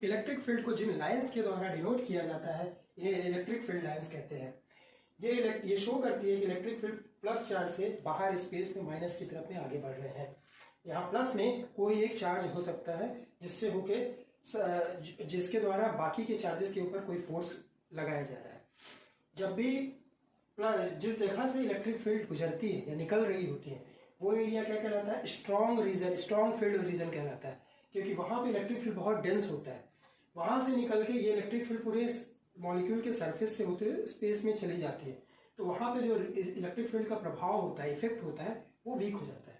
Electric field को जिन lines के द्वारा डिनोट किया जाता है इन्हें इलेक्ट्रिक फील्ड लाइंस कहते हैं। ये शो करती है कि इलेक्ट्रिक फील्ड प्लस चार्ज से बाहर स्पेस में माइनस की तरफ में आगे बढ़ रहे हैं। यहाँ प्लस में कोई एक चार्ज हो सकता है जिससे होके जिसके द्वारा बाकी के चार्जेस के ऊपर कोई फोर्स लगाया जा रहा है। जब भी जिस जगह से इलेक्ट्रिक फील्ड गुजरती है या निकल रही होती है वो एरिया क्या कहलाता है? स्ट्रॉन्ग फील्ड रीजन कहलाता है, क्योंकि वहां पे इलेक्ट्रिक फील्ड बहुत डेंस होता है। वहां से निकल के ये इलेक्ट्रिक फील्ड पूरे मॉलिक्यूल के सरफेस से होते हुए स्पेस में चली जाती है, तो वहां पे जो इलेक्ट्रिक फील्ड का प्रभाव होता है, इफेक्ट होता है, वो वीक हो जाता है।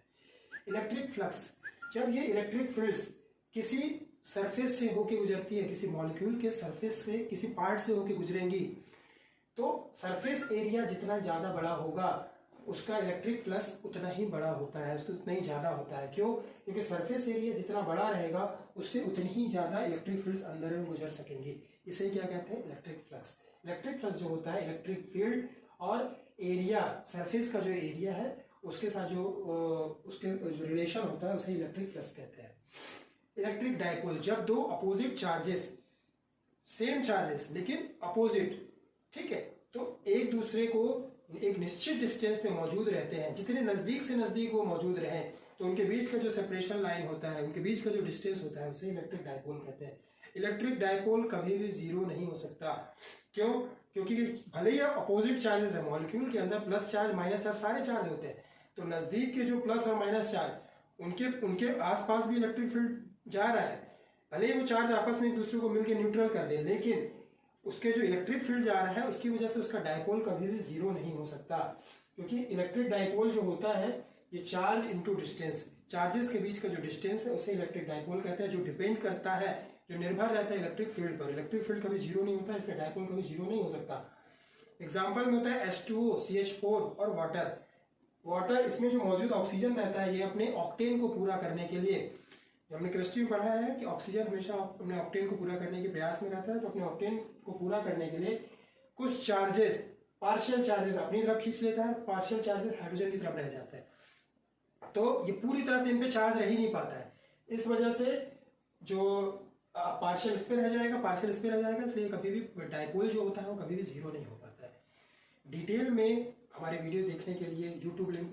इलेक्ट्रिक फ्लक्स, जब ये इलेक्ट्रिक फील्ड्स किसी सरफेस से होके गुजरती है, किसी मॉलिक्यूल के सरफेस से किसी पार्ट से होके गुजरेंगी, तो सरफेस एरिया जितना ज्यादा बड़ा होगा उसका इलेक्ट्रिक फ्लक्स उतना ही बड़ा होता है, उससे उतना ही ज्यादा होता है। क्यों? क्योंकि सरफेस एरिया जितना बड़ा रहेगा उससे उतनी ही ज्यादा इलेक्ट्रिक फील्ड्स अंदर में गुजर सकेंगी। इसे क्या कहते हैं? Electric flux. इलेक्ट्रिक फ्लक्स जो होता है इलेक्ट्रिक फील्ड और एरिया, सरफेस का जो एरिया है उसके साथ जो रिलेशन होता है उसे इलेक्ट्रिक फ्लक्स कहते हैं। इलेक्ट्रिक डायपोल, जब दो अपोजिट चार्जेस, सेम चार्जेस लेकिन अपोजिट, ठीक है, तो एक दूसरे को एक निश्चित डिस्टेंस पे मौजूद रहते हैं, जितने नजदीक से नजदीक वो मौजूद रहे तो उनके बीच का जो सेपरेशन लाइन होता है, उनके बीच का जो डिस्टेंस होता है उसे इलेक्ट्रिक डायपोल कहते हैं। इलेक्ट्रिक डायपोल कभी भी जीरो नहीं हो सकता। क्यों? क्योंकि भले ही अपोजिट चार्जेस है, मॉलिक्यूल के अंदर प्लस चार्ज माइनस चार्ज सारे चार्ज होते हैं, तो नजदीक के जो प्लस और माइनस चार्ज उनके आसपास भी इलेक्ट्रिक फील्ड जा रहा है। भले ही वो चार्ज आपस में एक दूसरे को मिलकर न्यूट्रल कर दे, लेकिन उसके जो इलेक्ट्रिक फील्ड जा रहा है उसकी वजह से उसका डायपोल कभी भी जीरो नहीं हो सकता। क्योंकि इलेक्ट्रिक डायपोल जो होता है ये चार्ज इनटू डिस्टेंस, चार्जेस के बीच का जो डिस्टेंस है उसे इलेक्ट्रिक डायपोल कहते हैं, जो डिपेंड करता है, जो निर्भर रहता है इलेक्ट्रिक फील्ड पर। इलेक्ट्रिक फील्ड कभी जीरो नहीं होता, इसका डायपोल कभी जीरो नहीं हो सकता। एग्जाम्पल में होता है H2O, CH4 और वाटर। इसमें जो मौजूद ऑक्सीजन रहता है ये अपने ऑक्टेन को पूरा करने के लिए, जो हमने केमिस्ट्री में पढ़ा है कि ऑक्सीजन हमेशा अपने ऑक्टेन को पूरा करने के प्रयास में रहता है, तो अपने ऑक्टेन को पूरा करने के लिए कुछ चार्जेस, पार्शियल चार्जेस अपनी तरफ खींच लेता है, पार्शियल चार्जेस हाइड्रोजन की तरफ रह जाता है। तो ये पूरी तरह से इन पे चार्ज रह ही नहीं पाता है, इस वजह से जो पार्शियल इस पे रह जाएगा, पार्शियल इस पे रह जाएगा, इसलिए कभी भी डायपोल जो होता है वो कभी भी जीरो नहीं हो पाता है। डिटेल में हमारे वीडियो देखने के लिए यूट्यूब लिंक